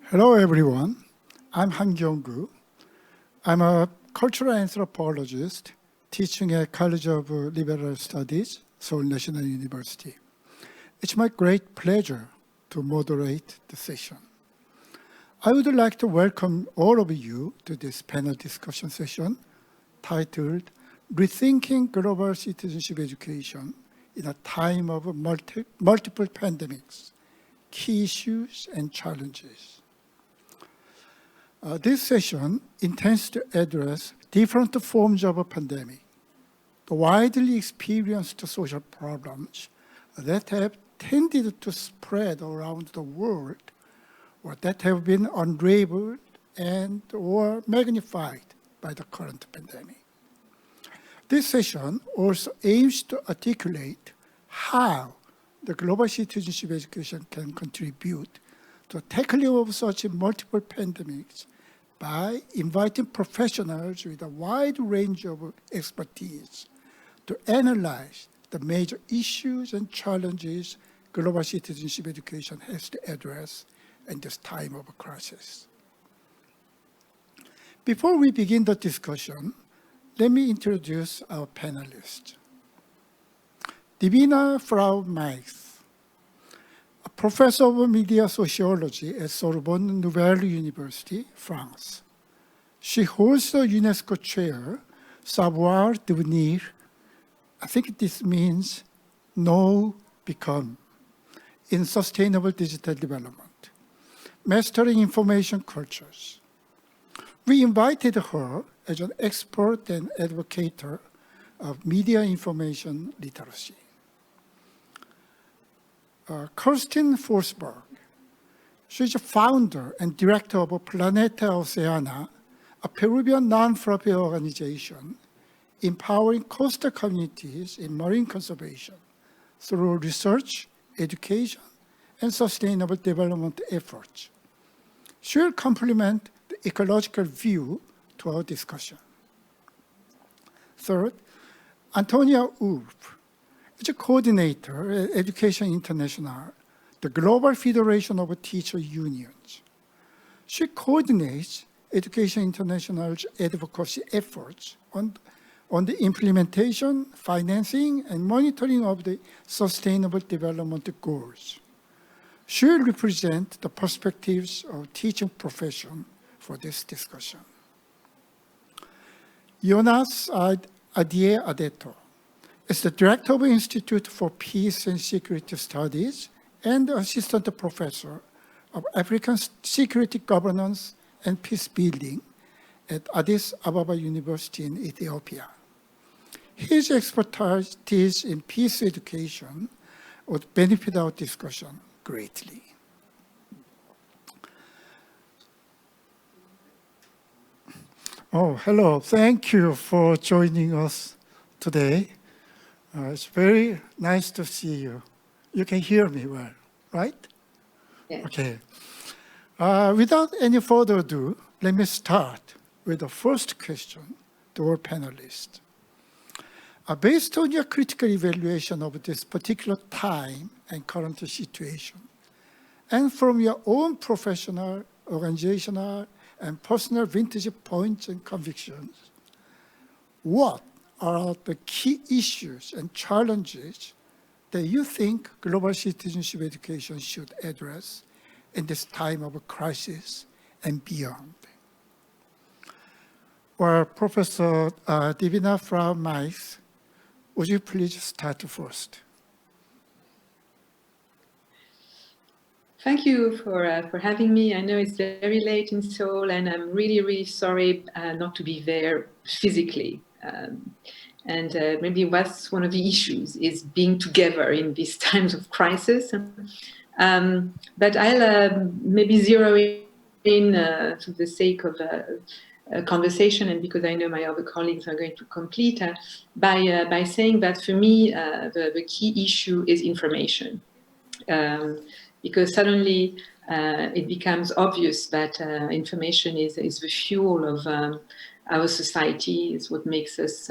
Hello everyone, I'm Kyung-Koo. I'm a cultural anthropologist teaching at College of Liberal Studies, Seoul National University. It's my great pleasure to moderate the session. I would like to welcome all of you to this panel discussion session titled Rethinking Global Citizenship Education in a Time of Multiple Pandemics, Key Issues and Challenges. This session intends to address different forms of a pandemic, the widely experienced social problems that have tended to spread around the world or that have been unraveled and or magnified by the current pandemic. This session also aims to articulate how the global citizenship education can contribute to tackling of such multiple pandemics by inviting professionals with a wide range of expertise to analyze the major issues and challenges global citizenship education has to address in this time of a crisis. Before we begin the discussion, let me introduce our panelists. Divina FRAU-MEIGS, Professor of Media Sociology at Sorbonne Nouvelle University, France. She holds the UNESCO chair, Savoir Devenir. I think this means know, become, in sustainable digital development, mastering information cultures. We invited her as an expert and advocate of media information literacy. Kerstin FORSBERG. She's a founder and director of Planeta, Océano, a Peruvian non-profit organization empowering coastal communities in marine conservation through research, education, and sustainable development efforts. She will complement the ecological view to our discussion. Third, Antonia WULFF. Is a coordinator at Education International, the Global Federation of Teacher Unions. She coordinates Education International's advocacy efforts on the implementation, financing, and monitoring of the Sustainable Development Goals. She will represent the perspectives of teaching profession for this discussion. Yonas ADAYE is the director of the Institute for Peace and Security Studies and assistant professor of African Security Governance and Peace Building at Addis Ababa University in Ethiopia. His expertise in peace education would benefit our discussion greatly. Oh, hello. Thank you for joining us today. It's very nice to see you. You can hear me well, right? Yes. Okay. Without any further ado, let me start with the first question to our panelists. Based on your critical evaluation of this particular time and current situation, and from your own professional, organizational, and personal vintage points and convictions, what are the key issues and challenges that you think global citizenship education should address in this time of a crisis and beyond? Well, Professor Divina FRAU-MEIGS, would you please start first? Thank you for having me. I know it's very late in Seoul, and I'm really, really sorry not to be there physically. And maybe that's one of the issues, is being together in these times of crisis. But I'll maybe zero in to the sake of a conversation, and because I know my other colleagues are going to complete, by saying that for me, the key issue is information. Because suddenly it becomes obvious that information is the fuel our society, is what makes us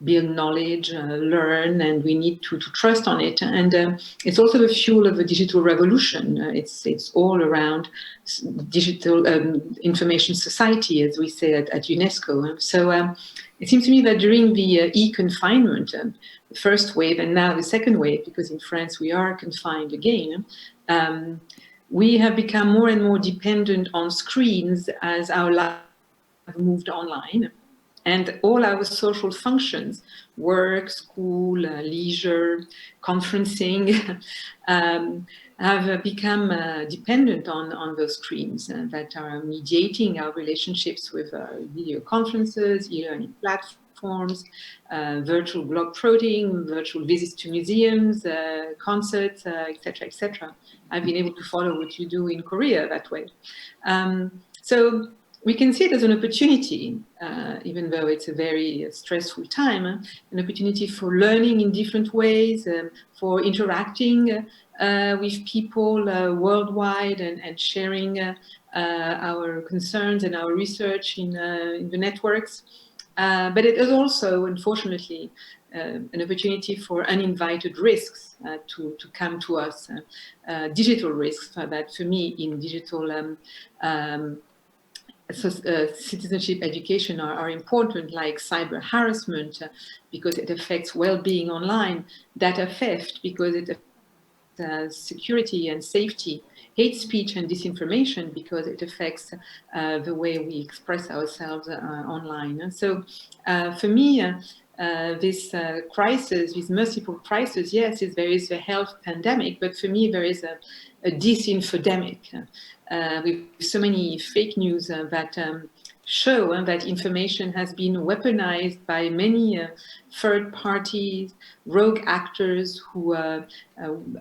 build knowledge, learn, and we need to trust on it. And it's also the fuel of the digital revolution. It's all around digital information society, as we say at UNESCO. So it seems to me that during the e-confinement, the first wave and now the second wave, because in France we are confined again, we have become more and more dependent on screens as our lives have moved online. And all our social functions, work, school, leisure, conferencing, have become dependent on those screens that are mediating our relationships with video conferences, e-learning platforms, virtual blog trotting, virtual visits to museums, concerts, etc., etc. I've been able to follow what you do in Korea that way. So we can see it as an opportunity, even though it's a very stressful time, an opportunity for learning in different ways, for interacting with people worldwide and sharing our concerns and our research in the networks. But it is also, unfortunately, an opportunity for uninvited risks to come to us, digital risks that for me in digital citizenship education are important, like cyber harassment, because it affects well-being online, data theft, because it affects security and safety, hate speech and disinformation, because it affects the way we express ourselves online. And so for me, this crisis, this multiple crisis, yes, there is a health pandemic, but for me there is a disinfodemic, with so many fake news that show that information has been weaponized by many third parties, rogue actors who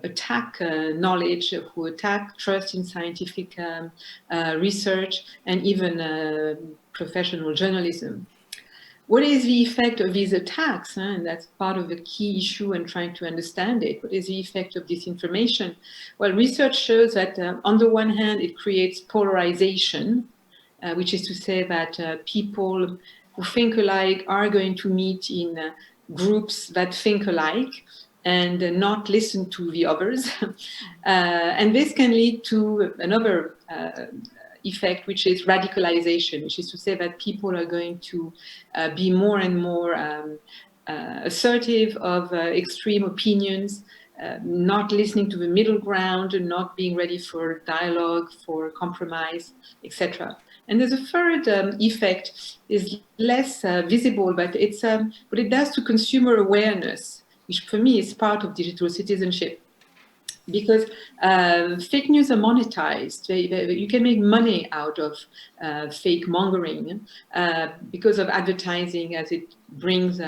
attack knowledge, who attack trust in scientific research, and even professional journalism. What is the effect of these attacks? And that's part of the key issue and trying to understand it. What is the effect of disinformation? Well, research shows that on the one hand, it creates polarization, which is to say that people who think alike are going to meet in groups that think alike and not listen to the others. And this can lead to another effect, which is radicalization, which is to say that people are going to be more and more assertive of extreme opinions, not listening to the middle ground, and not being ready for dialogue, for compromise, etc. And there's a third effect, is less visible, but it's what it does to consumer awareness, which for me is part of digital citizenship. Because fake news are monetized. You can make money out of fake mongering because of advertising, as it brings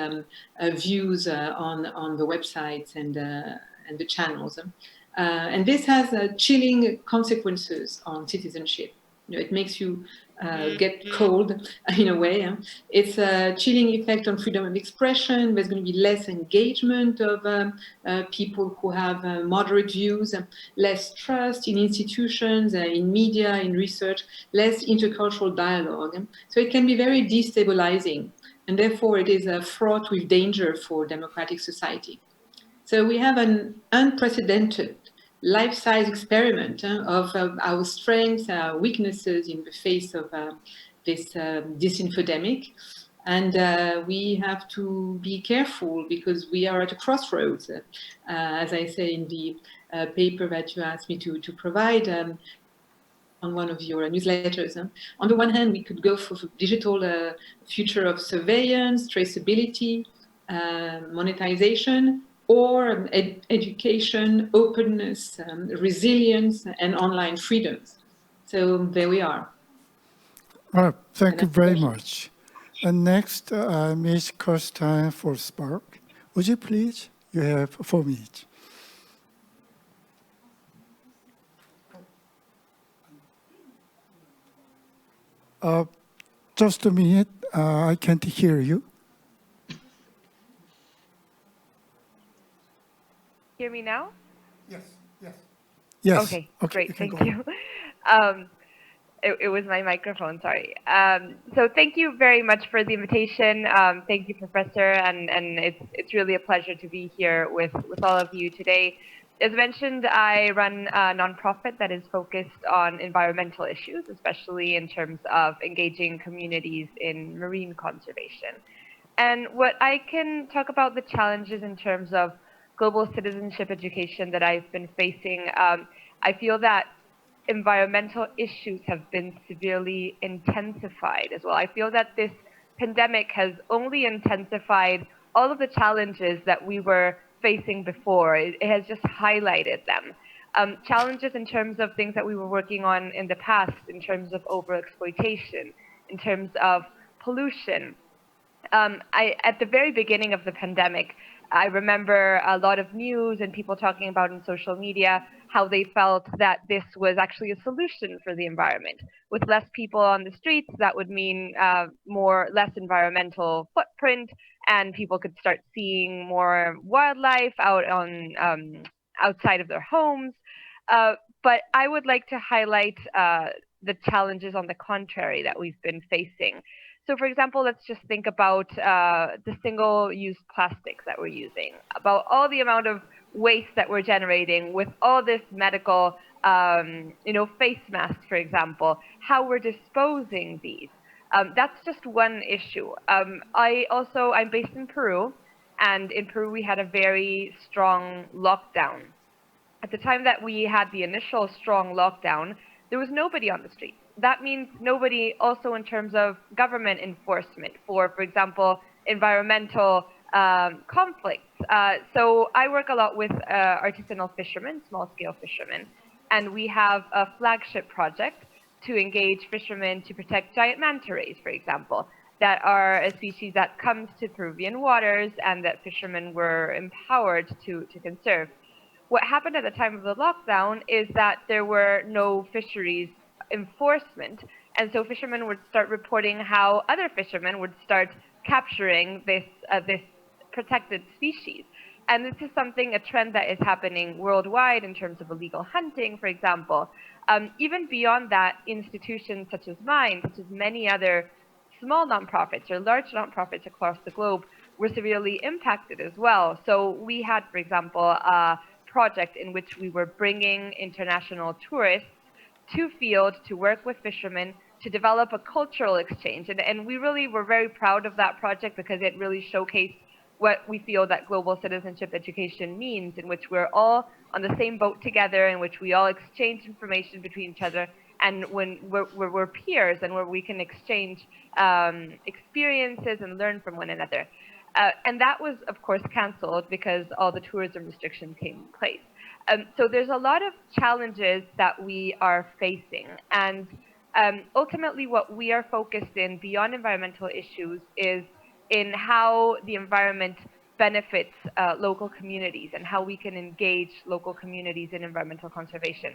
views on the websites and the channels. And this has chilling consequences on citizenship. You know, it makes you get cold in a way. It's a chilling effect on freedom of expression. There's going to be less engagement of people who have moderate views, less trust in institutions, in media, in research, less intercultural dialogue. So it can be very destabilizing, and therefore it is fraught with danger for democratic society. So we have an unprecedented life-size experiment of our strengths, our weaknesses in the face of this disinfodemic. And we have to be careful because we are at a crossroads, as I say in the paper that you asked me to provide on one of your newsletters. On the one hand, we could go for digital future of surveillance, traceability, monetization, or education, openness, resilience, and online freedoms. So there we are. Thank you very much. And next, Ms. Kerstin FORSBERG. Would you please? You have 4 minutes. Just a minute. I can't hear you. Hear me now? Yes, yes. Yes. Okay, great, thank you. It was my microphone, sorry. So thank you very much for the invitation. Thank you, Professor, and it's really a pleasure to be here with all of you today. As mentioned, I run a nonprofit that is focused on environmental issues, especially in terms of engaging communities in marine conservation. And what I can talk about the challenges in terms of global citizenship education that I've been facing, I feel that environmental issues have been severely intensified as well. I feel that this pandemic has only intensified all of the challenges that we were facing before. It has just highlighted them. Challenges in terms of things that we were working on in the past, in terms of overexploitation, in terms of pollution. At the very beginning of the pandemic, I remember a lot of news and people talking about in social media how they felt that this was actually a solution for the environment. With less people on the streets, that would mean less environmental footprint, and people could start seeing more wildlife out on outside of their homes. But I would like to highlight the challenges on the contrary that we've been facing. So for example, let's just think about the single-use plastics that we're using, about all the amount of waste that we're generating with all this medical, face masks, for example, how we're disposing these. That's just one issue. I'm based in Peru, and in Peru we had a very strong lockdown. At the time that we had the initial strong lockdown, there was nobody on the streets. That means nobody also in terms of government enforcement for example, environmental conflicts. So I work a lot with artisanal fishermen, small-scale fishermen, and we have a flagship project to engage fishermen to protect giant manta rays, for example, that are a species that comes to Peruvian waters and that fishermen were empowered to conserve. What happened at the time of the lockdown is that there were no fisheries enforcement, and so fishermen would start reporting how other fishermen would start capturing this protected species. And this is a trend that is happening worldwide in terms of illegal hunting, for example. Even beyond that, institutions such as mine, such as many other small nonprofits or large nonprofits across the globe, were severely impacted as well. So we had, for example, a project in which we were bringing international tourists to field to work with fishermen to develop a cultural exchange. And we really were very proud of that project because it really showcased what we feel that global citizenship education means, in which we're all on the same boat together, in which we all exchange information between each other, and when we're peers and where we can exchange experiences and learn from one another. And that was, of course, canceled because all the tourism restrictions came in place. So there's a lot of challenges that we are facing. And ultimately, what we are focused in beyond environmental issues is in how the environment benefits local communities and how we can engage local communities in environmental conservation.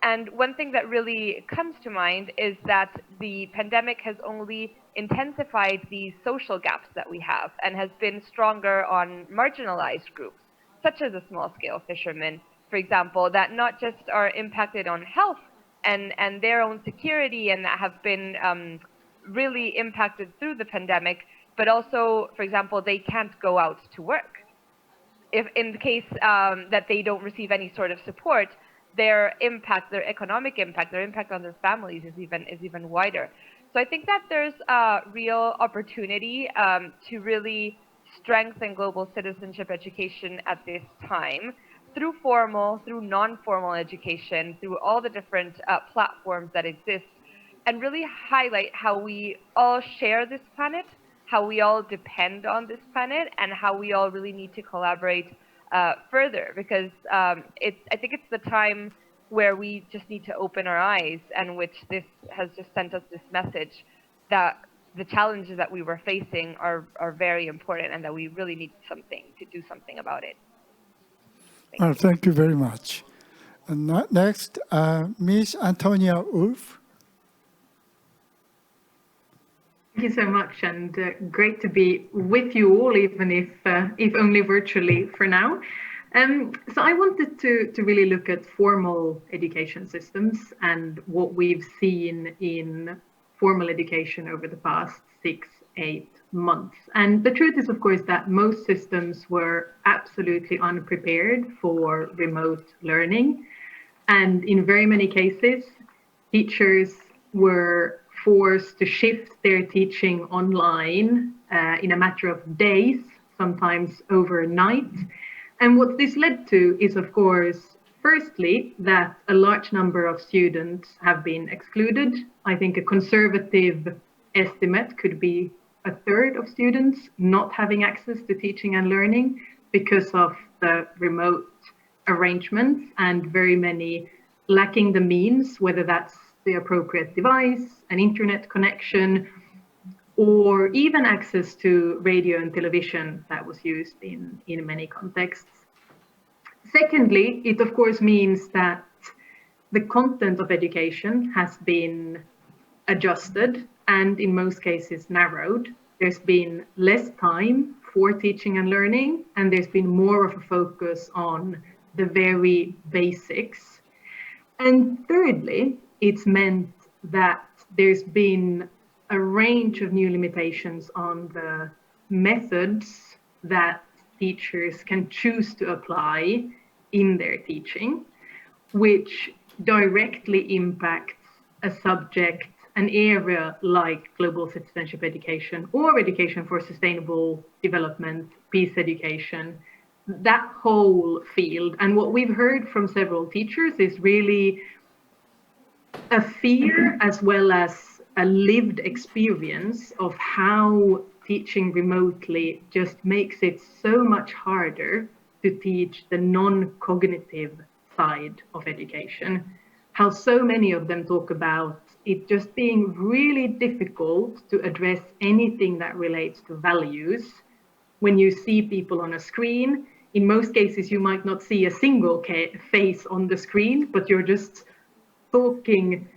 And one thing that really comes to mind is that the pandemic has only intensified these social gaps that we have and has been stronger on marginalized groups, such as the small-scale fishermen, for example, that not just are impacted on health and their own security and that have been really impacted through the pandemic, but also, for example, they can't go out to work. If in the case that they don't receive any sort of support, their impact, their economic impact, their impact on their families is even wider. So I think that there's a real opportunity to really strengthen global citizenship education at this time through formal, through non-formal education, through all the different platforms that exist, and really highlight how we all share this planet, how we all depend on this planet, and how we all really need to collaborate further, because I think it's the time where we just need to open our eyes, and which this has just sent us this message that the challenges that we were facing are very important and that we really need to do something about it. Thank you very much. And next, Ms. Antonia WULFF. Thank you so much, and great to be with you all, even if only virtually for now. So I wanted to really look at formal education systems and what we've seen in formal education over the past 6-8 months. And the truth is, of course, that most systems were absolutely unprepared for remote learning. And in very many cases, teachers were forced to shift their teaching online in a matter of days, sometimes overnight. And what this led to is, of course, firstly, that a large number of students have been excluded. I think a conservative estimate could be a third of students not having access to teaching and learning because of the remote arrangements, and very many lacking the means, whether that's the appropriate device, an internet connection, or even access to radio and television that was used in many contexts. Secondly, it of course means that the content of education has been adjusted and in most cases narrowed. There's been less time for teaching and learning, and there's been more of a focus on the very basics. And thirdly, it's meant that there's been a range of new limitations on the methods that teachers can choose to apply in their teaching, which directly impacts a subject, an area like global citizenship education or education for sustainable development, peace education, that whole field. And what we've heard from several teachers is really a fear as well as a lived experience of how teaching remotely just makes it so much harder to teach the non-cognitive side of education. How so many of them talk about it just being really difficult to address anything that relates to values. When you see people on a screen, in most cases, you might not see a single face on the screen, but you're just talking,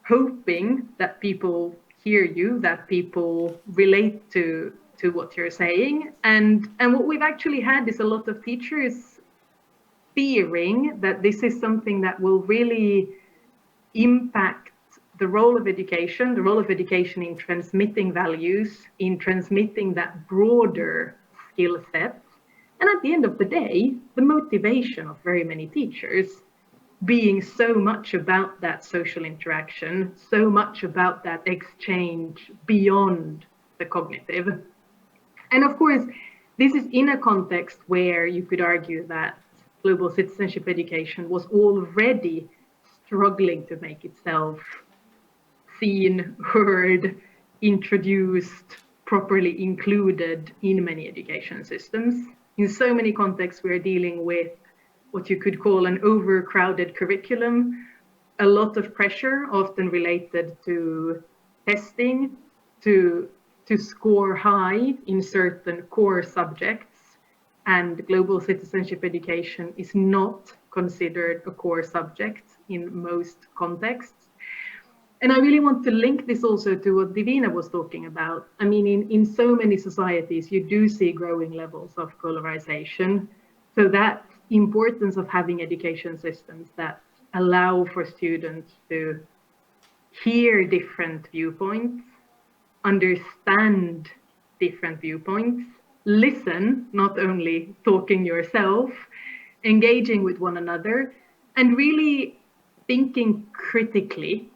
hoping that people hear you, that people relate to what you're saying. And what we've actually had is a lot of teachers fearing that this is something that will really impact the role of education in transmitting values, in transmitting that broader skill set. And at the end of the day, the motivation of very many teachers being so much about that social interaction, so much about that exchange beyond the cognitive. And of course, this is in a context where you could argue that global citizenship education was already struggling to make itself seen, heard, introduced, properly included in many education systems. In so many contexts, we're dealing with what you could call an overcrowded curriculum, a lot of pressure, often related to testing, to score high in certain core subjects, and global citizenship education is not considered a core subject in most contexts. And I really want to link this also to what Divina was talking about. I mean, in so many societies, you do see growing levels of polarization. So that importance of having education systems that allow for students to hear different viewpoints, understand different viewpoints, listen, not only talking yourself, engaging with one another, and really thinking critically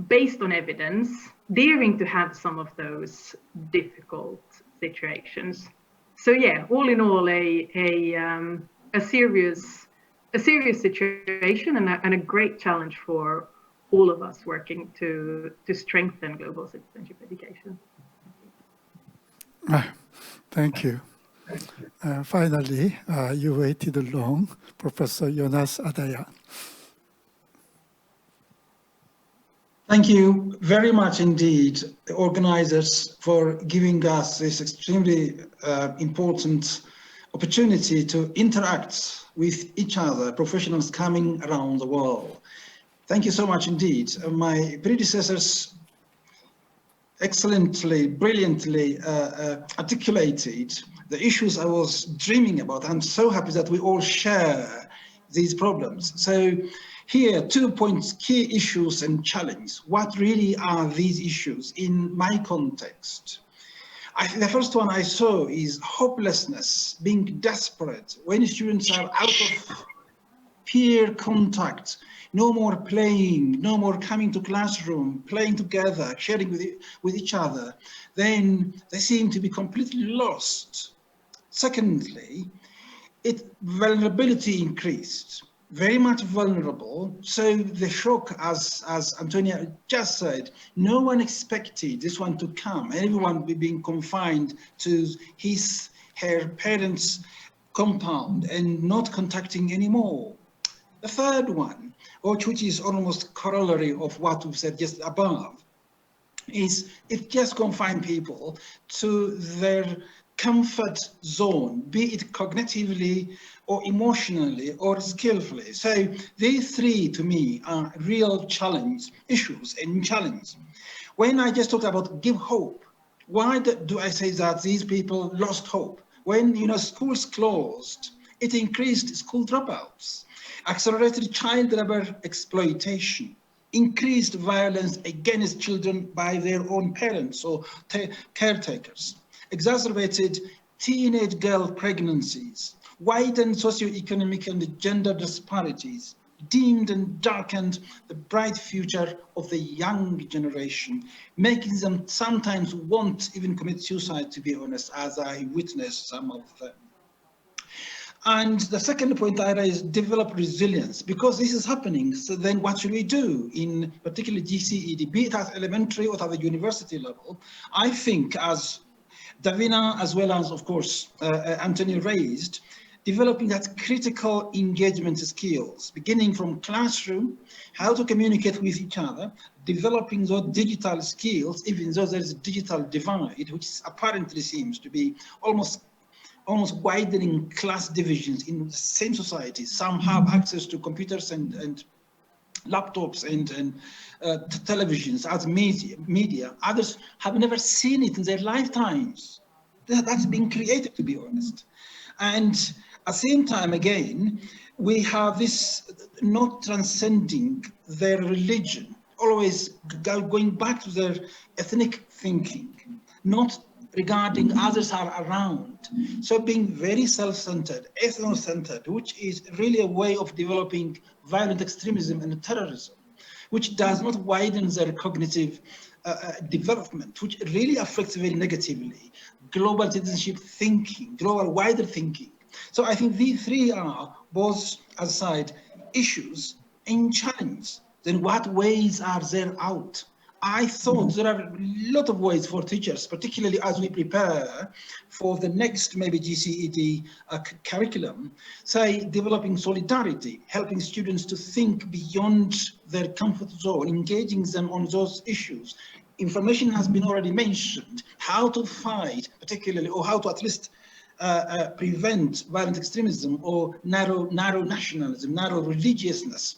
based on evidence, daring to have some of those difficult situations. So yeah, all in all, a serious situation and a great challenge for all of us working to strengthen global citizenship education. Thank you. Finally, you waited long, Professor Yonas ADAYE. Thank you very much indeed, the organizers, for giving us this extremely important opportunity to interact with each other, professionals coming around the world. Thank you so much indeed. My predecessors excellently, brilliantly articulated the issues I was dreaming about. I'm so happy that we all share these problems. So here, 2 points, key issues and challenge. What really are these issues in my context? The first one I saw is hopelessness, being desperate when students are out of peer contact, no more playing, no more coming to classroom, playing together, sharing with each other, then they seem to be completely lost. Secondly, vulnerability increased, very much vulnerable. So the shock, as Antonia just said, no one expected this one to come, everyone being confined to her parents' compound and not contacting anymore. The third one, which is almost corollary of what we've said just above, is it just confines people to their comfort zone, be it cognitively or emotionally or skillfully. So these three, to me, are real issues and challenge. When I just talked about give hope, why do I say that these people lost hope? When schools closed, it increased school dropouts, accelerated child labor exploitation, increased violence against children by their own parents or caretakers, exacerbated teenage girl pregnancies, widened socioeconomic and gender disparities, dimmed and darkened the bright future of the young generation, making them sometimes won't even commit suicide, to be honest, as I witnessed some of them. And the second point I raise, develop resilience, because this is happening. So then what should we do in particularly GCED, be it at elementary or at the university level? I think, as Davina, as well as, of course, Antonia raised, developing that critical engagement skills, beginning from classroom, how to communicate with each other, developing those digital skills, even though there's a digital divide, which apparently seems to be almost widening class divisions in the same society. Some have access to computers and laptops and televisions as media. Others have never seen it in their lifetimes. That's been created, to be honest. And at the same time, again, we have this not transcending their religion, always going back to their ethnic thinking, not regarding others are around. So being very self-centered, ethnocentered, which is really a way of developing violent extremism and terrorism, which does not widen their cognitive development, which really affects very negatively global citizenship thinking, global wider thinking. So I think these three are both, aside, issues and challenge. Then what ways are there out? I thought there are a lot of ways for teachers, particularly as we prepare for the next maybe GCED curriculum, say developing solidarity, helping students to think beyond their comfort zone, engaging them on those issues. Information has been already mentioned, how to fight particularly, or how to at least prevent violent extremism or narrow nationalism, narrow religiousness.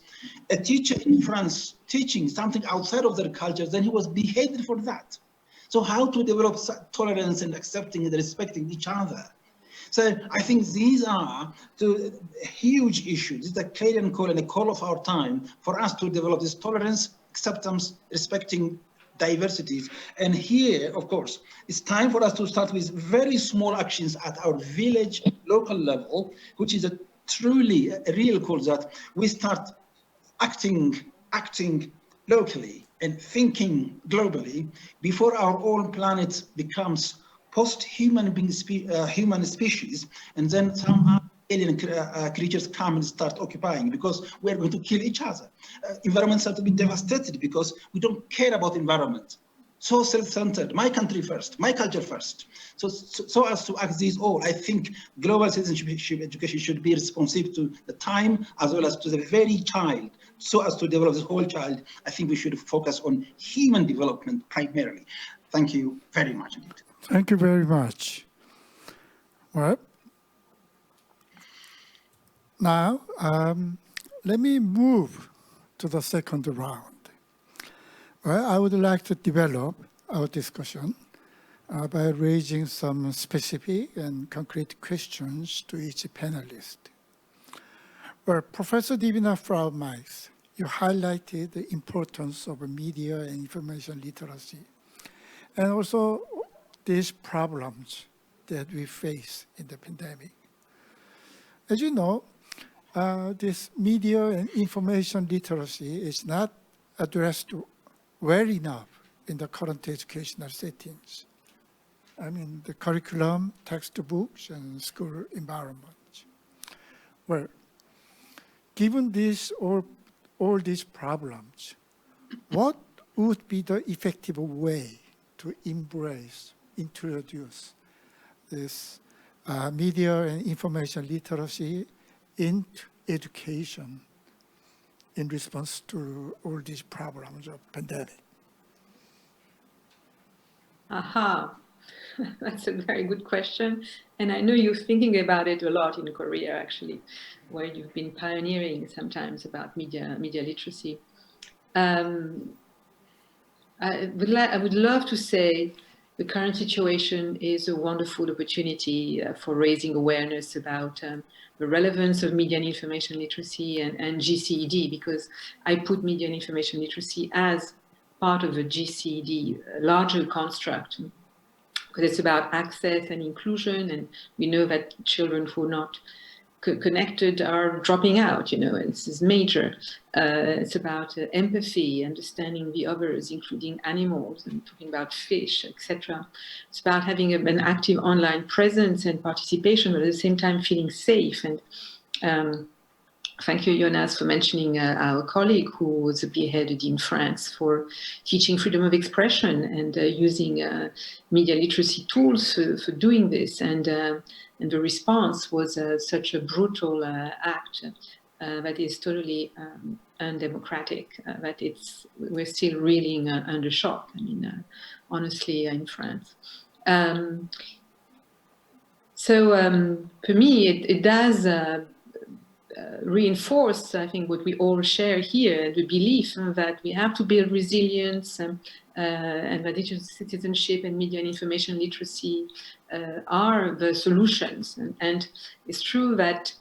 A teacher in France teaching something outside of their culture, then he was beheaded for that. So how to develop tolerance and accepting and respecting each other? So I think these are the huge issues. This is a clarion call and a call of our time for us to develop this tolerance, acceptance, respecting diversities. And here, of course, it's time for us to start with very small actions at our village, local level, which is a truly a real call that we start acting locally and thinking globally before our own planet becomes post-human human species, and then some alien creatures come and start occupying, because we're going to kill each other. Environments have to be devastated because we don't care about environment. So self-centered, my country first, my culture first. So as to act these all, I think global citizenship education should be responsive to the time as well as to the very child. So as to develop this whole child, I think we should focus on human development primarily. Thank you very much indeed. Thank you very much. Well, now let me move to the second round. Well, I would like to develop our discussion by raising some specific and concrete questions to each panelist. Well, Professor Divina FRAU-MEIGS, you highlighted the importance of media and information literacy, and also these problems that we face in the pandemic. As you know, this media and information literacy is not addressed well enough in the current educational settings. I mean, the curriculum, textbooks, and school environments. Well, given this all these problems, what would be the effective way to introduce this media and information literacy into education in response to all these problems of pandemic? Aha, that's a very good question. And I know you're thinking about it a lot in Korea, actually, where you've been pioneering sometimes about media literacy. I would love to say the current situation is a wonderful opportunity for raising awareness about the relevance of media and information literacy and GCED, because I put media and information literacy as part of the GCED larger construct, because it's about access and inclusion, and we know that children who are not connected are dropping out, and this is major. It's about empathy, understanding the others, including animals, and talking about fish, etc. It's about having an active online presence and participation, but at the same time feeling safe. And thank you, Yonas, for mentioning our colleague who was beheaded in France for teaching freedom of expression and using media literacy tools for doing this. And the response was such a brutal act that is totally undemocratic, that we're still reeling under shock, honestly, in France. So for me, it does reinforce, I think, what we all share here, the belief that we have to build resilience and that digital citizenship and media and information literacy are the solutions. And it's true that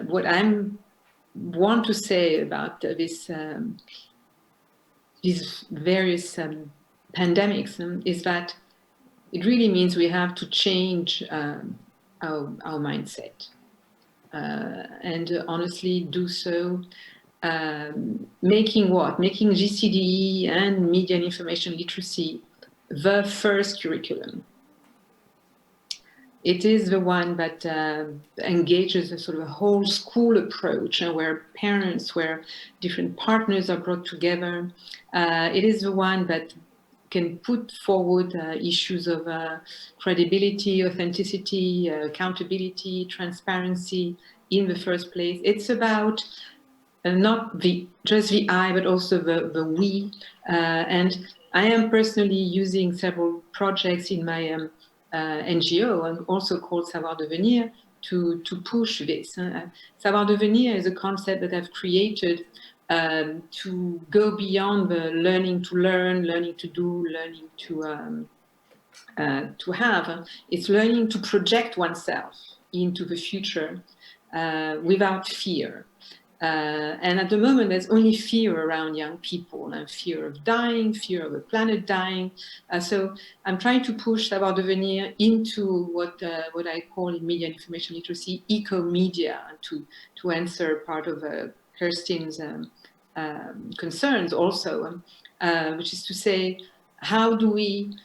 what I want to say about these various pandemics is that it really means we have to change our mindset. And honestly do so, making GCED and media and information literacy the first curriculum. It is the one that engages a sort of a whole school approach, where different partners are brought together. It is the one that can put forward issues of credibility, authenticity, accountability, transparency in the first place. It's about not just the I, but also the we. And I am personally using several projects in my NGO, and also called Savoir Devenir, to push this. Savoir Devenir is a concept that I've created to go beyond the learning to learn, learning to do, learning to have. It's learning to project oneself into the future without fear. And at the moment, there's only fear around young people, and fear of dying, fear of the planet dying. So I'm trying to push Savoir Devenir into what I call in media and information literacy, eco-media, to answer part of Kerstin's concerns also, which is to say, how do we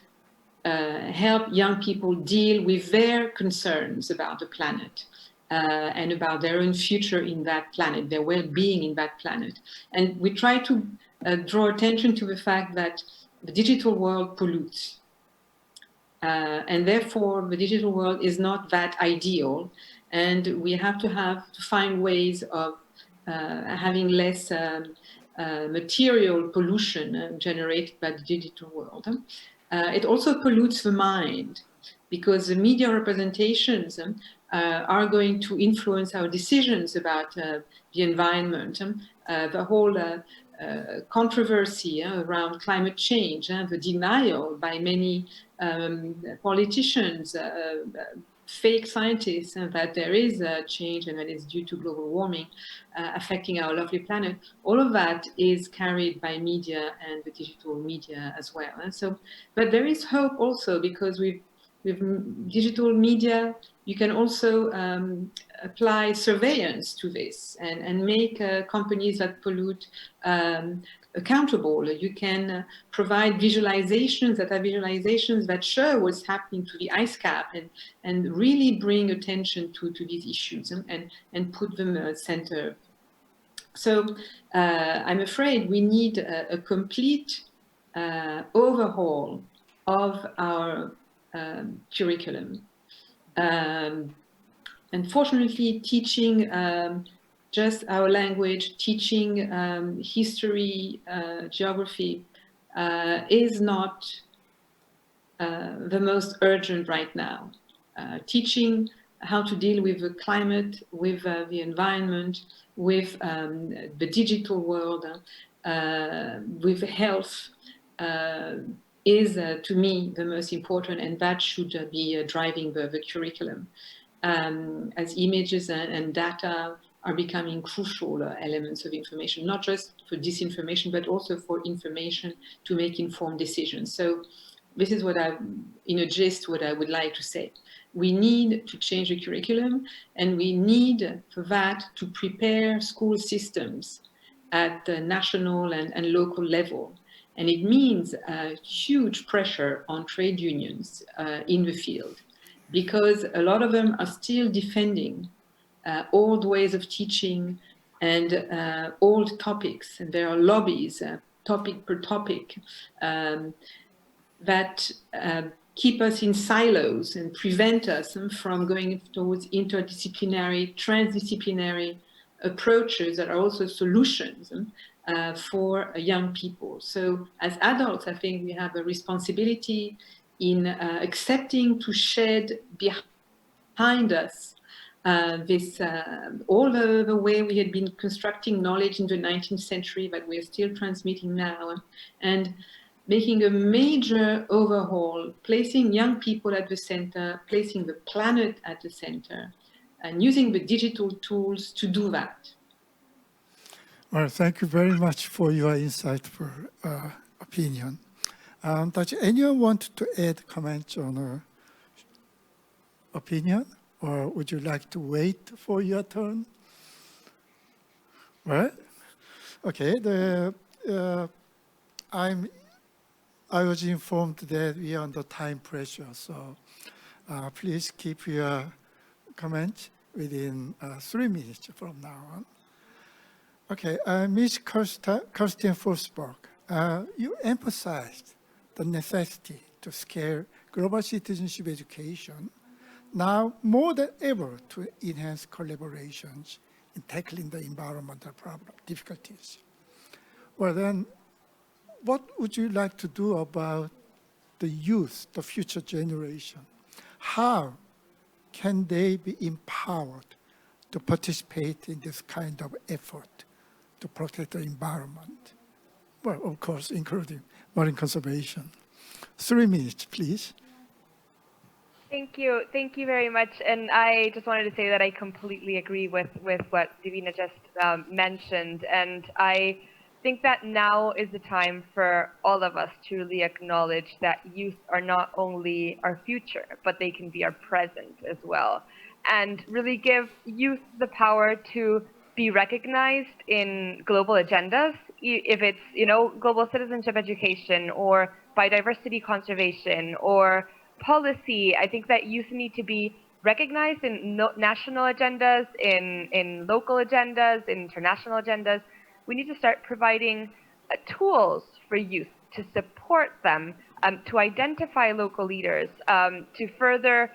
help young people deal with their concerns about the planet and about their own future in that planet, their well-being in that planet. And we try to draw attention to the fact that the digital world pollutes. And therefore, the digital world is not that ideal. And we have to find ways of having less material pollution generated by the digital world. It also pollutes the mind, because the media representations are going to influence our decisions about the environment. The whole controversy around climate change, the denial by many politicians, fake scientists, that there is a change and that it's due to global warming affecting our lovely planet. All of that is carried by media and the digital media as well. And so, but there is hope also, because with digital media, you can also apply surveillance to this and make companies that pollute accountable. You can provide visualizations that show what's happening to the ice cap and really bring attention to these issues and put them center. So I'm afraid we need a complete overhaul of our curriculum. Unfortunately, teaching just our language, teaching history, geography is not the most urgent right now. Teaching how to deal with the climate, with the environment, with the digital world, with health, is to me the most important, and that should be driving the curriculum. As images and data are becoming crucial elements of information, not just for disinformation, but also for information to make informed decisions. So this is what in a gist, what I would like to say. We need to change the curriculum, and we need for that to prepare school systems at the national and local level. And it means huge pressure on trade unions in the field, because a lot of them are still defending old ways of teaching and old topics. And there are lobbies, topic per topic, that keep us in silos and prevent us from going towards interdisciplinary, transdisciplinary approaches that are also solutions for young people. So as adults, I think we have a responsibility in accepting to shed behind us this all the way we had been constructing knowledge in the 19th century that we're still transmitting now, and making a major overhaul, placing young people at the center, placing the planet at the center, and using the digital tools to do that. Well, thank you very much for your insightful opinion. Does anyone want to add comments on opinion, or would you like to wait for your turn? Well, okay. I was informed that we are under time pressure, so please keep your comments within 3 minutes from now on. Okay, Ms. Kerstin FORSBERG, you emphasized the necessity to scale global citizenship education now more than ever to enhance collaborations in tackling the environmental difficulties. Well then, what would you like to do about the youth, the future generation? How can they be empowered to participate in this kind of effort to protect the environment? Well, of course, including marine conservation. 3 minutes, please. Thank you very much. And I just wanted to say that I completely agree with what Divina just mentioned. And I think that now is the time for all of us to really acknowledge that youth are not only our future, but they can be our present as well. And really give youth the power to be recognized in global agendas, if it's, global citizenship education or biodiversity conservation or policy. I think that youth need to be recognized in national agendas, in local agendas, in international agendas. We need to start providing tools for youth to support them, to identify local leaders, to further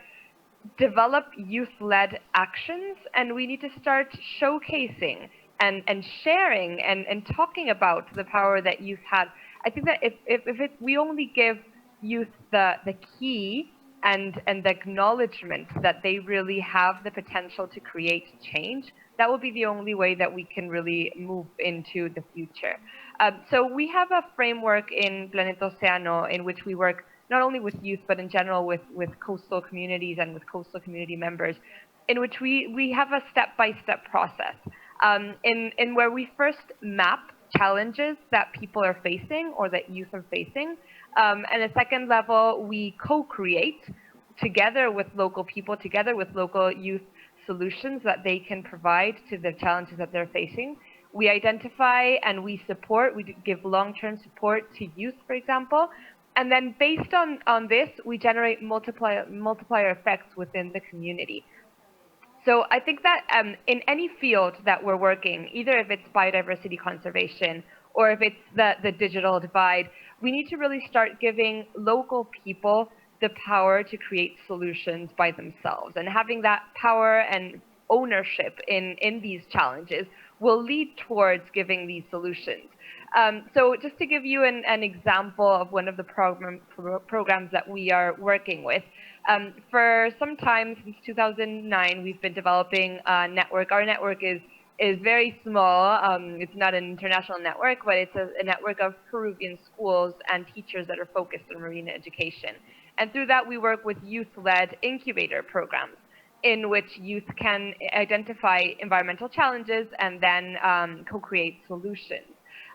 develop youth-led actions. And we need to start showcasing and sharing and talking about the power that youth had. I think that if we only give youth the key and the acknowledgement that they really have the potential to create change, that will be the only way that we can really move into the future. So we have a framework in Planeta Océano in which we work not only with youth, but in general with coastal communities and with coastal community members, in which we have a step-by-step process in where we first map challenges that people are facing or that youth are facing. And at a second level, we co-create together with local people, together with local youth, solutions that they can provide to the challenges that they're facing. We identify and we support, we give long-term support to youth, for example. And then based on this, we generate multiplier effects within the community. So I think that in any field that we're working, either if it's biodiversity conservation or if it's the digital divide, we need to really start giving local people the power to create solutions by themselves. And having that power and ownership in these challenges will lead towards giving these solutions. So just to give you an example of one of the programs that we are working with, for some time, since 2009, we've been developing a network. Our network is very small. It's not an international network, but it's a network of Peruvian schools and teachers that are focused on marine education. And through that, we work with youth-led incubator programs in which youth can identify environmental challenges and then co-create solutions.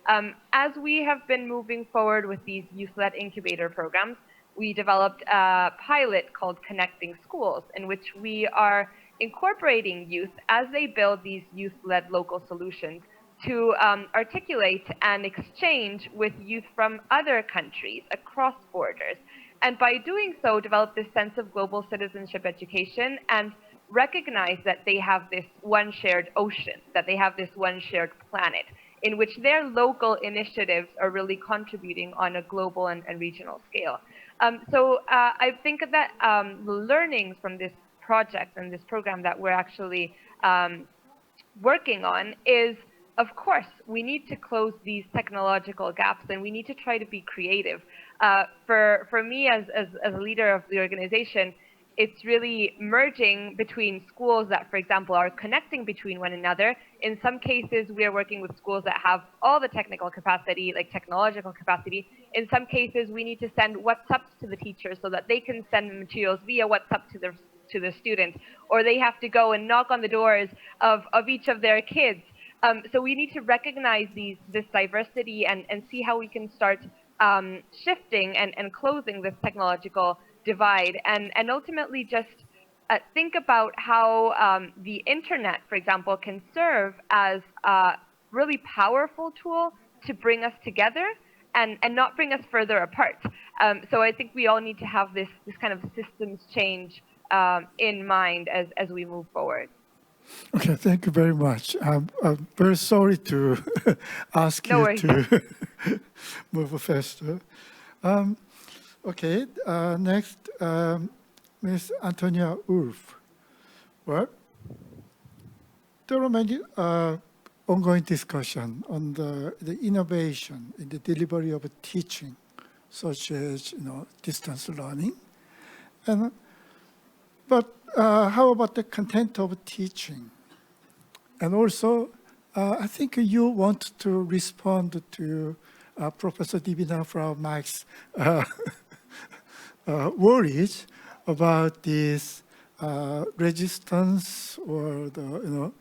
As we have been moving forward with these youth-led incubator programs, we developed a pilot called Connecting Schools, in which we are incorporating youth as they build these youth-led local solutions to articulate and exchange with youth from other countries across borders. And by doing so, develop this sense of global citizenship education and recognize that they have this one shared ocean, that they have this one shared planet, in which their local initiatives are really contributing on a global and regional scale. So I think that the learnings from this project and this program that we're actually working on is, of course, we need to close these technological gaps and we need to try to be creative. For me as a leader of the organization, it's really merging between schools that, for example, are connecting between one another. In some cases, we are working with schools that have all the technical capacity, like technological capacity. In some cases, we need to send WhatsApps to the teachers so that they can send materials via WhatsApp to the students, or they have to go and knock on the doors of each of their kids. So we need to recognize this diversity and see how we can start shifting and closing this technological divide, and ultimately just think about how the internet, for example, can serve as a really powerful tool to bring us together and not bring us further apart. So I think we all need to have this kind of systems change in mind as we move forward. Okay, thank you very much. I'm very sorry to ask you to move faster. Okay, next, Ms. Antonia WULFF. Well, there are many ongoing discussion on the innovation in the delivery of teaching, such as distance learning. But how about the content of teaching? And also, I think you want to respond to Professor Divina FRAU-MEIGS' worries about this resistance or the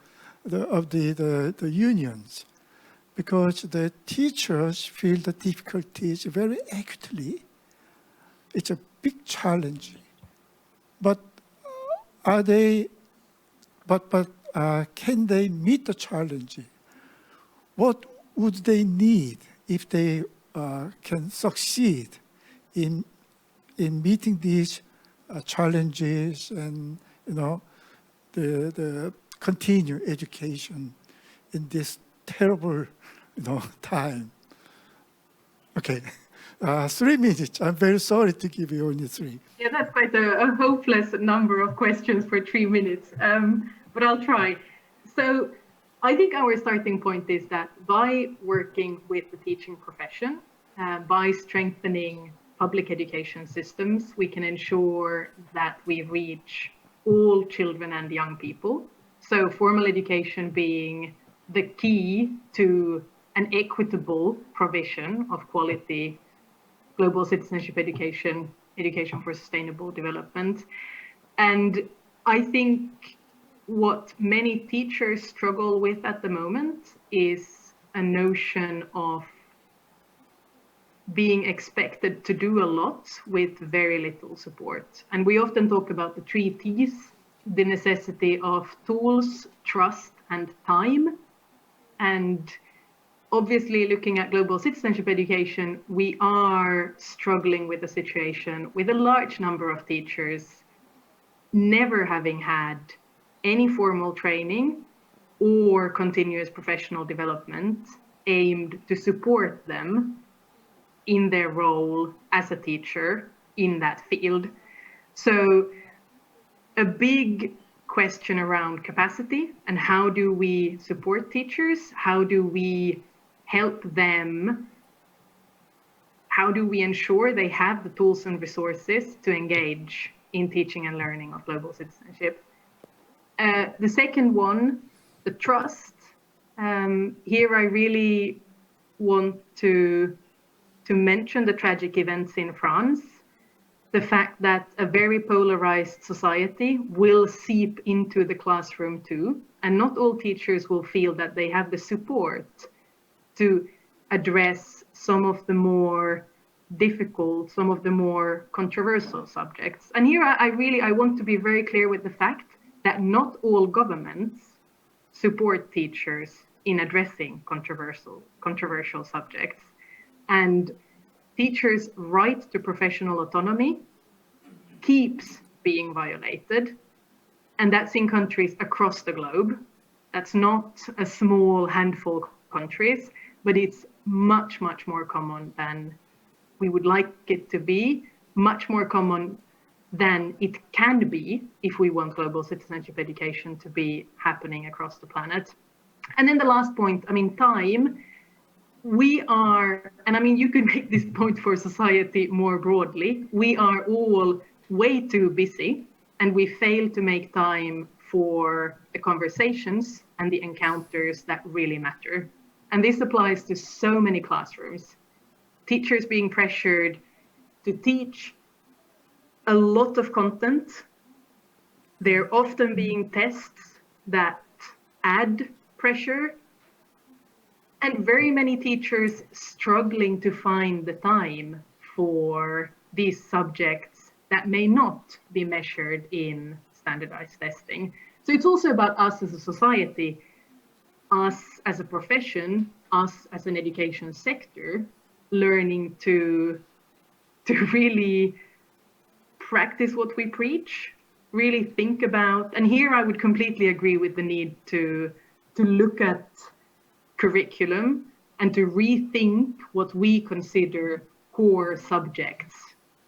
unions, because the teachers feel the difficulties very acutely. It's a big challenge, but can they meet the challenge? What would they need if they can succeed in meeting these challenges and the continued education in this terrible time? Okay, 3 minutes. I'm very sorry to give you only 3. Yeah, that's quite a hopeless number of questions for 3 minutes, but I'll try. So I think our starting point is that by working with the teaching profession, by strengthening public education systems, we can ensure that we reach all children and young people. So formal education being the key to an equitable provision of quality global citizenship education, education for sustainable development. And I think what many teachers struggle with at the moment is a notion of being expected to do a lot with very little support. And we often talk about the 3 T's, the necessity of tools, trust, and time. And obviously, looking at global citizenship education, we are struggling with a situation with a large number of teachers never having had any formal training or continuous professional development aimed to support them in their role as a teacher in that field. So a big question around capacity and how do we support teachers? How do we help them? How do we ensure they have the tools and resources to engage in teaching and learning of global citizenship? The second one, the trust. Here I really want to mention the tragic events in France, the fact that a very polarized society will seep into the classroom too, and not all teachers will feel that they have the support to address some of the more difficult, some of the more controversial subjects. And here I want to be very clear with the fact that not all governments support teachers in addressing controversial subjects. And teachers' right to professional autonomy keeps being violated. And that's in countries across the globe. That's not a small handful of countries, but it's much, much more common than we would like it to be, much more common than it can be if we want global citizenship education to be happening across the planet. And then the last point, I mean, time. We are, and I mean, you could make this point for society more broadly. We are all way too busy and we fail to make time for the conversations and the encounters that really matter. And this applies to so many classrooms. Teachers being pressured to teach a lot of content. There often being tests that add pressure, and very many teachers struggling to find the time for these subjects that may not be measured in standardized testing. So it's also about us as a society, us as a profession, us as an education sector, learning to really practice what we preach, really think about, and here I would completely agree with the need to look at curriculum and to rethink what we consider core subjects.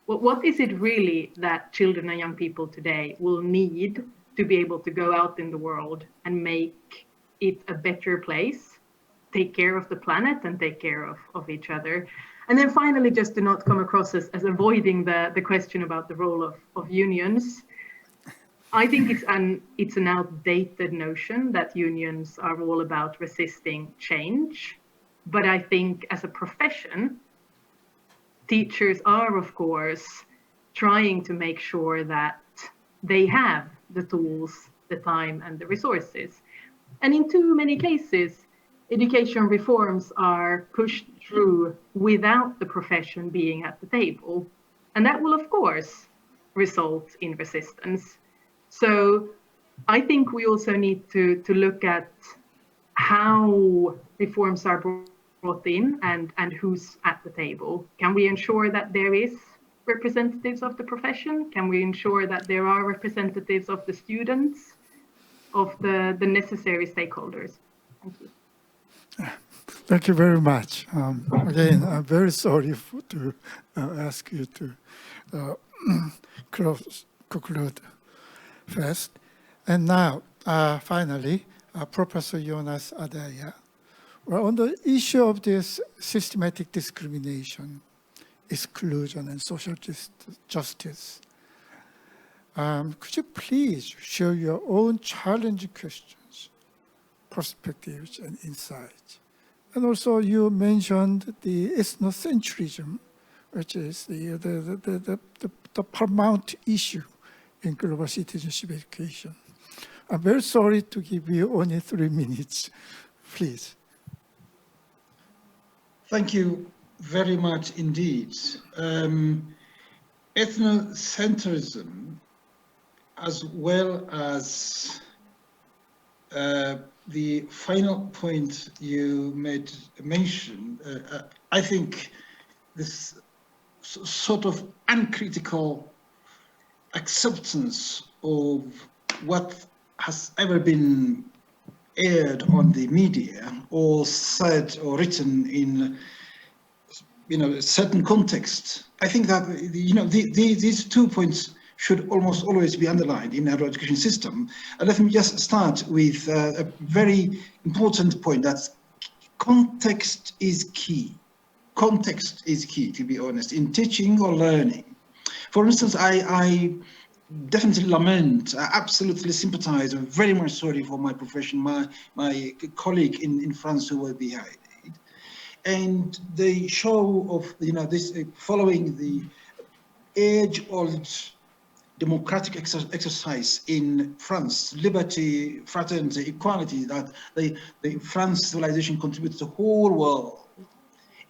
What is it really that children and young people today will need to be able to go out in the world and make it a better place, take care of the planet and take care of each other? And then finally, just to not come across as avoiding the question about the role of unions, I think it's an outdated notion that unions are all about resisting change. But I think as a profession, teachers are, of course, trying to make sure that they have the tools, the time, and the resources. And in too many cases, education reforms are pushed through without the profession being at the table. And that will, of course, result in resistance. So I think we also need to look at how reforms are brought in and who's at the table. Can we ensure that there is representatives of the profession? Can we ensure that there are representatives of the students, of the necessary stakeholders? Thank you. Thank you very much. Again, I'm very sorry to ask you to conclude first. And now, finally, Professor Yonas ADAYE. Well, on the issue of this systematic discrimination exclusion and social justice. Could you please share your own challenging questions, perspectives, and insights? And also, you mentioned the ethnocentrism, which is the paramount issue in global citizenship education. I'm very sorry to give you only 3 minutes, please. Thank you very much indeed. Ethnocentrism, as well as the final point you mention, I think this sort of uncritical acceptance of what has ever been aired on the media or said or written in a certain context. I think that these 2 points should almost always be underlined in our education system. And let me just start with a very important point, that context is key. Context is key, to be honest, in teaching or learning. For instance, I definitely lament, I absolutely sympathize, I'm very much sorry for my profession, my colleague in France who were behind it. And the show of, this following the age-old democratic exercise in France, liberty, fraternity, equality, that the France civilization contributes to the whole world.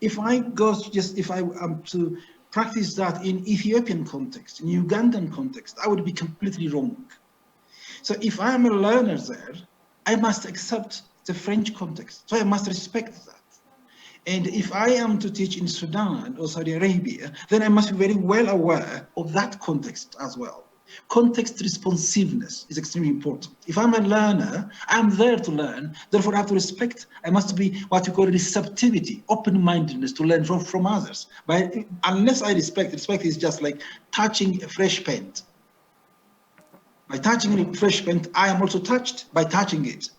If I am to practice that in Ethiopian context, in Ugandan context, I would be completely wrong. So if I am a learner there, I must accept the French context. So I must respect that. And if I am to teach in Sudan or Saudi Arabia, then I must be very well aware of that context as well. Context responsiveness is extremely important. If I'm a learner, I'm there to learn, therefore I have to respect. I must be what you call receptivity, open-mindedness to learn from others. But unless I respect is just like touching a fresh paint. By touching a fresh paint, I am also touched by touching it.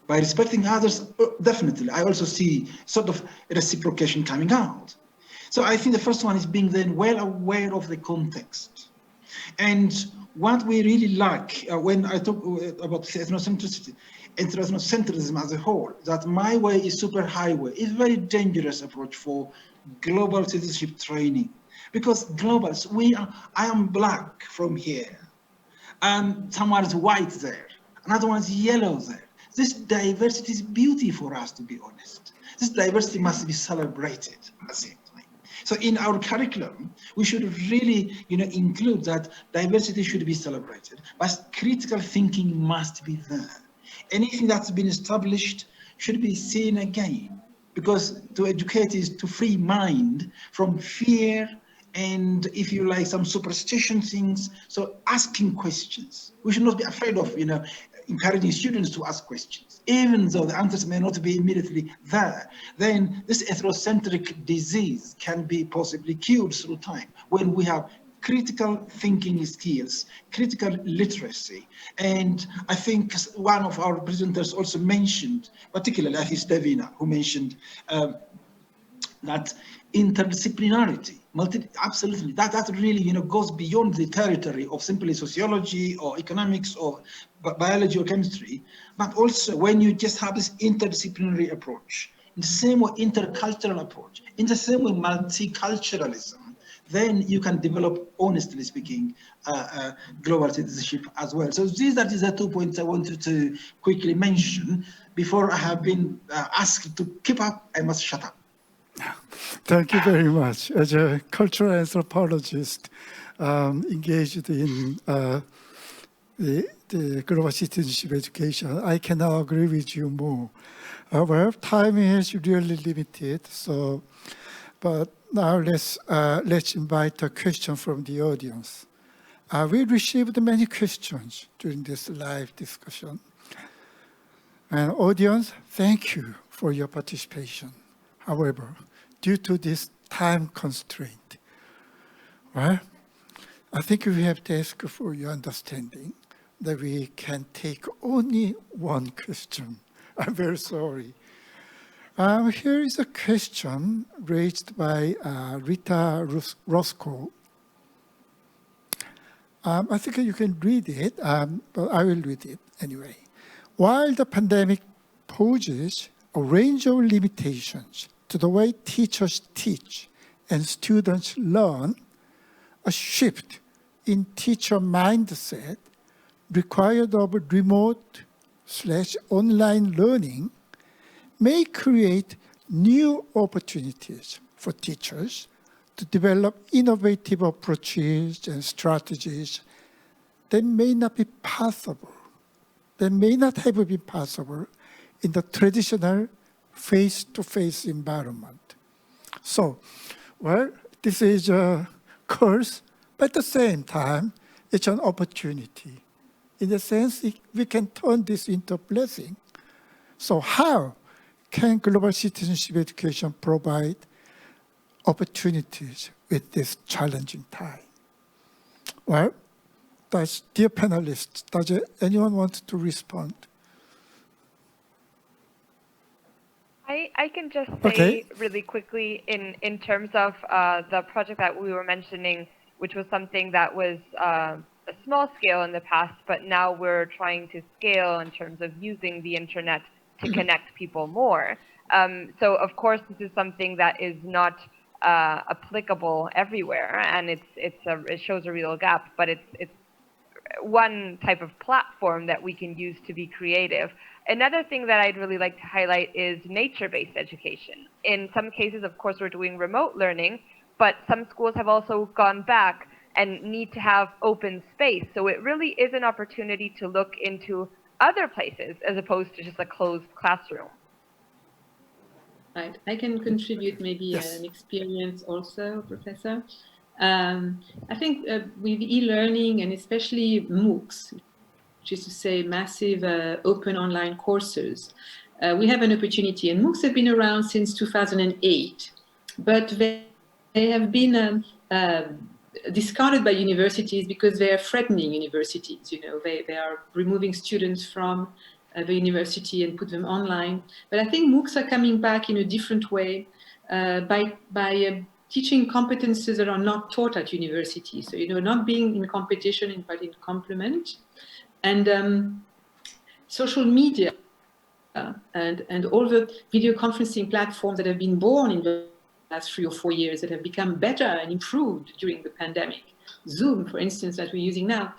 By respecting others, definitely, I also see sort of reciprocation coming out. So I think the first one is being then well aware of the context. And what we really lack, when I talk about ethnocentrism as a whole, that my way is super highway, is a very dangerous approach for global citizenship training. Because globals, I am black from here, and someone is white there, another one is yellow there. This diversity is beauty for us, to be honest. This diversity must be celebrated at the same time. So in our curriculum, we should really, include that diversity should be celebrated, but critical thinking must be there. Anything that's been established should be seen again, because to educate is to free mind from fear and, if you like, some superstition things. So asking questions. We should not be afraid of, encouraging students to ask questions, even though the answers may not be immediately there. Then this ethnocentric disease can be possibly cured through time when we have critical thinking skills, critical literacy. And I think one of our presenters also mentioned, particularly I think it's Divina, who mentioned that interdisciplinarity, absolutely, that really goes beyond the territory of simply sociology or economics or biology or chemistry, but also when you just have this interdisciplinary approach, in the same way intercultural approach, in the same way multiculturalism, then you can develop, honestly speaking, global citizenship as well. So these are the 2 points I wanted to quickly mention. Before I have been asked to keep up, I must shut up. Thank you very much. As a cultural anthropologist engaged in the global citizenship education, I cannot agree with you more. Well, time is really limited, but now let's invite a question from the audience. We received many questions during this live discussion. And audience, thank you for your participation. However, due to this time constraint, well, I think we have to ask for your understanding that we can take only one question. I'm very sorry. Here is a question raised by Rita Roscoe. I think you can read it, but I will read it anyway. While the pandemic poses a range of limitations to the way teachers teach and students learn, a shift in teacher mindset required of remote/online learning may create new opportunities for teachers to develop innovative approaches and strategies that may not be possible, that may not have been possible in the traditional face-to-face environment. So, well, this is a curse, but at the same time, it's an opportunity. In a sense, we can turn this into a blessing. So how can global citizenship education provide opportunities with this challenging time? Well, dear panelists, does anyone want to respond? I can just say really quickly in terms of the project that we were mentioning, which was something that was a small scale in the past, but now we're trying to scale in terms of using the internet to connect people more. So of course, this is something that is not applicable everywhere, and it shows a real gap, but it's one type of platform that we can use to be creative. Another thing that I'd really like to highlight is nature-based education. In some cases, of course, we're doing remote learning, but some schools have also gone back and need to have open space. So it really is an opportunity to look into other places as opposed to just a closed classroom. Right. I can contribute maybe an experience also, Professor. I think with e-learning and especially MOOCs, which is to say massive open online courses, we have an opportunity. And MOOCs have been around since 2008, but they have been discarded by universities because they are threatening universities. You know, they are removing students from the university and put them online. But I think MOOCs are coming back in a different way by teaching competences that are not taught at university. So, you know, not being in competition, but in complement. And social media and all the video conferencing platforms that have been born in the last 3 or 4 years that have become better and improved during the pandemic. Zoom, for instance, that we're using now,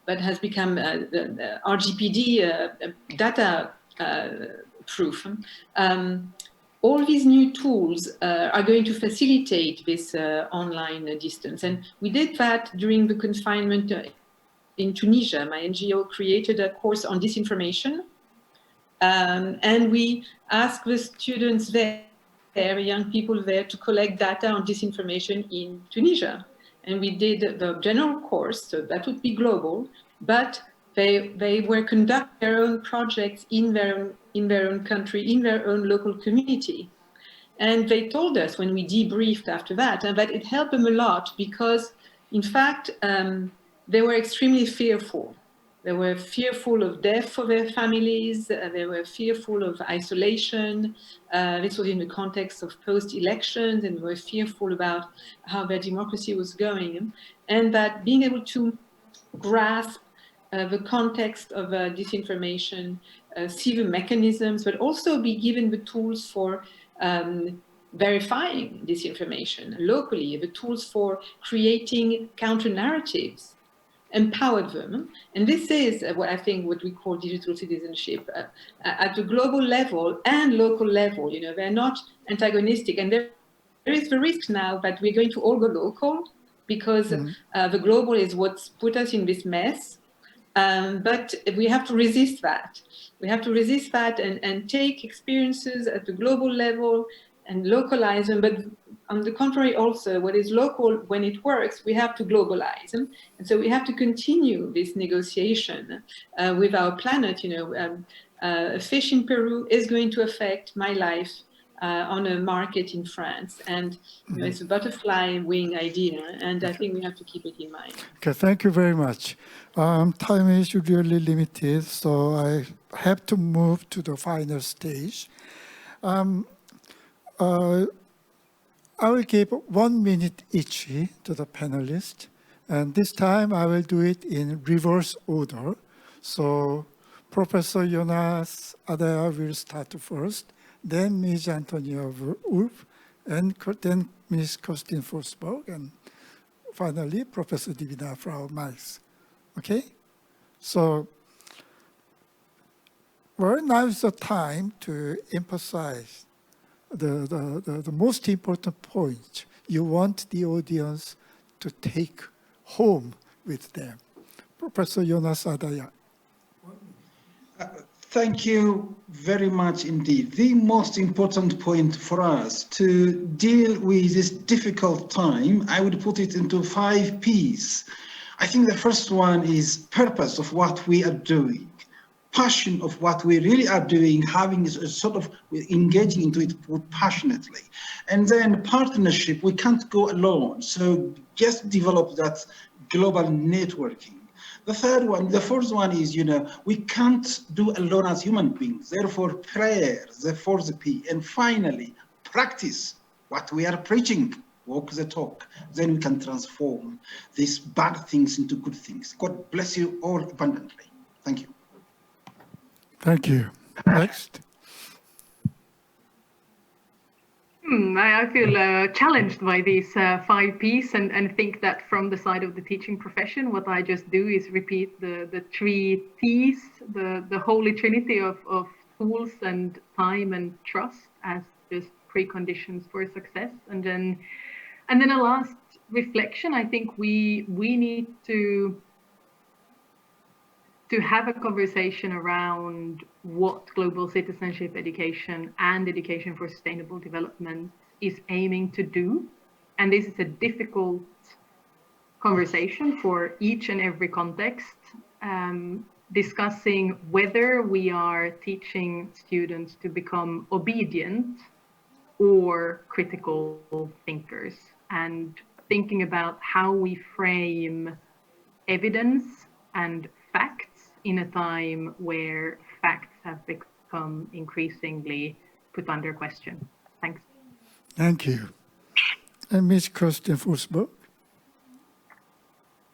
but has become RGPD data proof. All these new tools are going to facilitate this online distance. And we did that during the confinement in Tunisia. My NGO created a course on disinformation. And we asked the students there, young people there, to collect data on disinformation in Tunisia. And we did the general course, so that would be global, but they were conducting their own projects in their own country, in their own local community. And they told us when we debriefed after that, that it helped them a lot because, in fact, they were extremely fearful. They were fearful of death for their families. They were fearful of isolation. This was in the context of post-elections, and they were fearful about how their democracy was going. And that being able to grasp the context of disinformation, see the mechanisms, but also be given the tools for verifying disinformation locally, the tools for creating counter-narratives, empowered them. And this is what I think what we call digital citizenship at the global level and local level. You know, they're not antagonistic. And there is the risk now that we're going to all go local because the global is what's put us in this mess. But we have to resist that. We have to resist that and take experiences at the global level and localize them. But on the contrary, also, what is local, when it works, we have to globalize. And so we have to continue this negotiation with our planet. You know, a fish in Peru is going to affect my life on a market in France. And you know, it's a butterfly wing idea. And I think we have to keep it in mind. Okay, thank you very much. Time is really limited, so I have to move to the final stage. I will give 1 minute each to the panelists. And this time I will do it in reverse order. So Professor Yonas ADAYE will start first, then Ms. Antonia WULFF, and then Ms. Kerstin FORSBERG, and finally Professor Divina FRAU-MEIGS. Okay? So, well, now is the time to emphasize the most important point you want the audience to take home with them. Professor Yonas ADAYE. Thank you very much indeed. The most important point for us to deal with this difficult time, I would put it into 5 Ps. I think the first one is purpose of what we are doing, passion of what we really are doing, having a sort of engaging into it passionately. And then partnership, we can't go alone. So just develop that global networking. The fourth one is, we can't do alone as human beings. Therefore, prayer, the fourth P. And finally, practice what we are preaching, walk the talk. Then we can transform these bad things into good things. God bless you all abundantly. Thank you. Thank you. Next. I feel challenged by these 5 Ps and think that from the side of the teaching profession, what I just do is repeat the 3 Ts, the holy trinity of tools and time and trust as just preconditions for success. And then a last reflection, I think we need to have a conversation around what global citizenship education and education for sustainable development is aiming to do. And this is a difficult conversation for each and every context, discussing whether we are teaching students to become obedient or critical thinkers, and thinking about how we frame evidence and facts in a time where facts have become increasingly put under question. Thanks. Thank you. And Ms. Kerstin FORSBERG.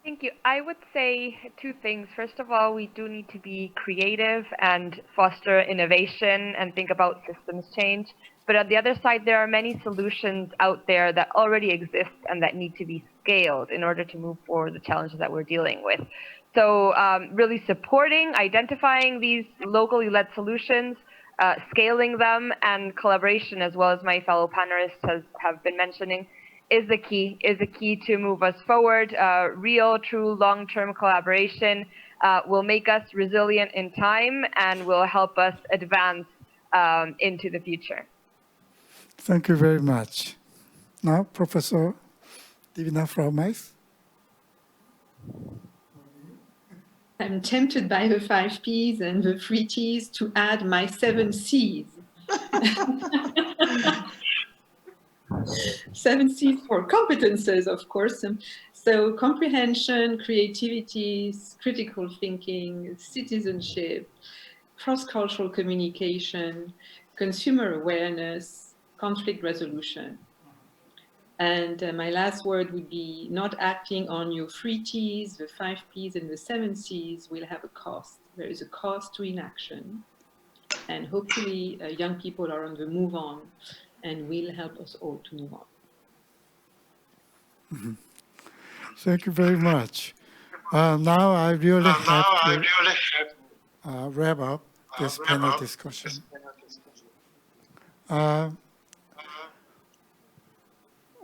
Thank you. I would say 2 things. First of all, we do need to be creative and foster innovation and think about systems change. But on the other side, there are many solutions out there that already exist and that need to be scaled in order to move forward the challenges that we're dealing with. So really supporting, identifying these locally led solutions, scaling them, and collaboration, as well as my fellow panelists have been mentioning, is the key to move us forward. Real, true, long-term collaboration will make us resilient in time and will help us advance into the future. Thank you very much. Now, Professor Divina FRAU-MEIGS. I'm tempted by the 5 Ps and the 3 Ts to add my 7 Cs. 7 Cs for competences, of course. So comprehension, creativity, critical thinking, citizenship, cross-cultural communication, consumer awareness, conflict resolution. And my last word would be not acting on your 3 Ts, the 5 Ps, and the 7 Cs will have a cost. There is a cost to inaction. And hopefully young people are on the move on and will help us all to move on. Mm-hmm. Thank you very much. Now I really have to wrap up this panel discussion.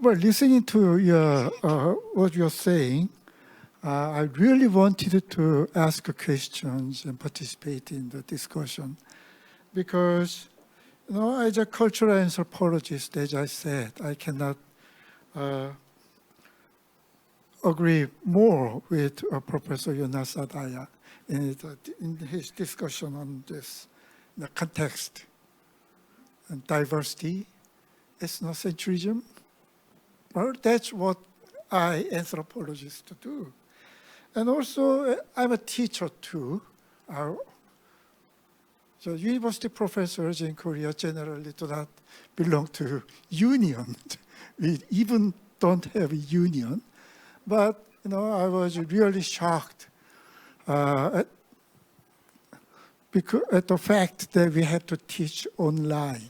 Well, listening to your, what you're saying, I really wanted to ask questions and participate in the discussion because, as a cultural anthropologist, as I said, I cannot agree more with Professor Yonas ADAYE in his discussion on this, the context and diversity, ethnocentrism. Well, that's what anthropologists do. And also, I'm a teacher too. So university professors in Korea generally do not belong to union. We even don't have a union. But I was really shocked at the fact that we had to teach online.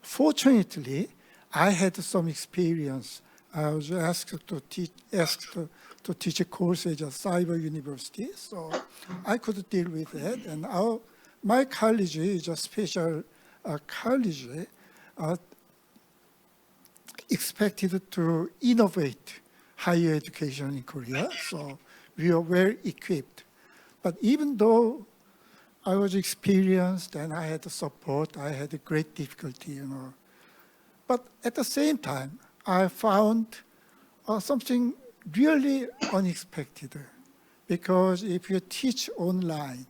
Fortunately, I had some experience. I was asked to teach a course at a cyber university, so I could deal with that. And my college is a special college expected to innovate higher education in Korea, so we are well equipped. But even though I was experienced and I had the support, I had a great difficulty, But at the same time, I found something really unexpected, because if you teach online,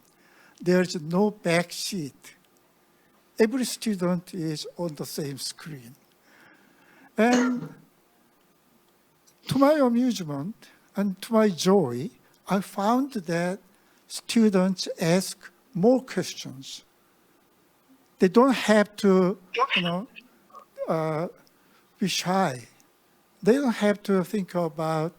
there's no back sheet. Every student is on the same screen. And to my amusement and to my joy, I found that students ask more questions. They don't have to, be shy. They don't have to think about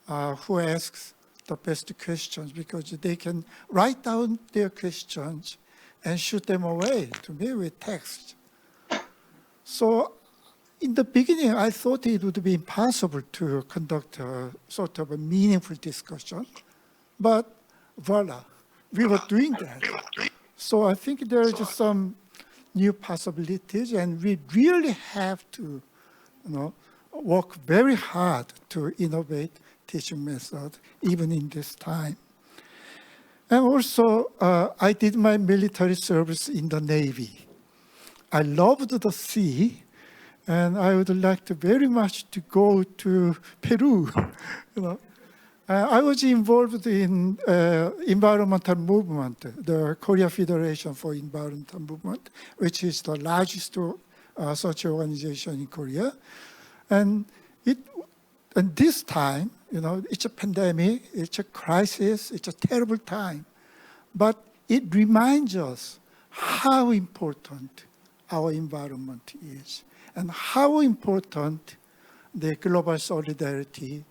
who asks the best questions, because they can write down their questions and shoot them away to me with text. So in the beginning, I thought it would be impossible to conduct a sort of a meaningful discussion, but voila, we were doing that. So I think there are just some new possibilities, and we really have to, work very hard to innovate teaching methods, even in this time. And also, I did my military service in the Navy. I loved the sea, and I would like to very much to go to Peru. I was involved in environmental movement, the Korea Federation for Environmental Movement, which is the largest such organization in Korea. And this time, it's a pandemic, it's a crisis, it's a terrible time. But it reminds us how important our environment is, and how important the global solidarity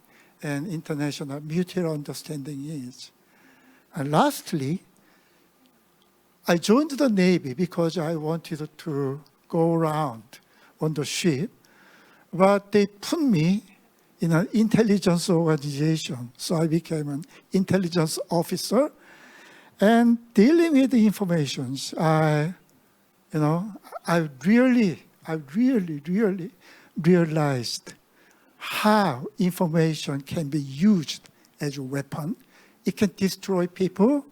and international mutual understanding is. And lastly, I joined the Navy because I wanted to go around on the ship, but they put me in an intelligence organization. So I became an intelligence officer, and dealing with the information, I really realized how information can be used as a weapon. It can destroy people.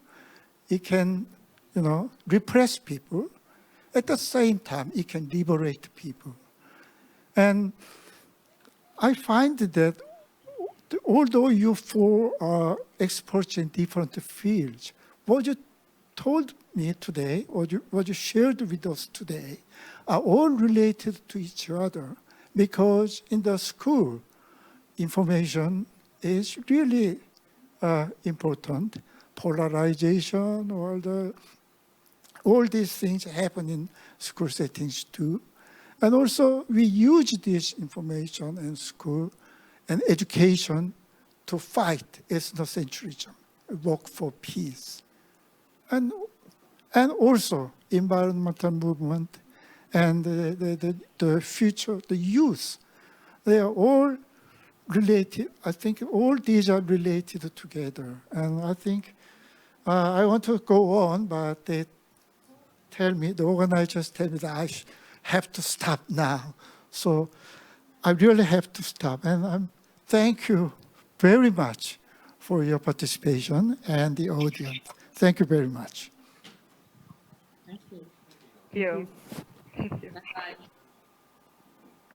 It can, repress people. At the same time, it can liberate people. And I find that although you four are experts in different fields, what you told me today, or what you shared with us today, are all related to each other. Because in the school, information is really important. Polarization, all these things happen in school settings too. And also, we use this information in school and education to fight ethnocentrism, work for peace. And also, environmental movement and the future, the youth, they are all related. I think all these are related together. And I think I want to go on, but they tell me, the organizers tell me that I have to stop now. So I really have to stop. And thank you very much for your participation and the audience. Thank you very much. Thank you. You. Bye-bye.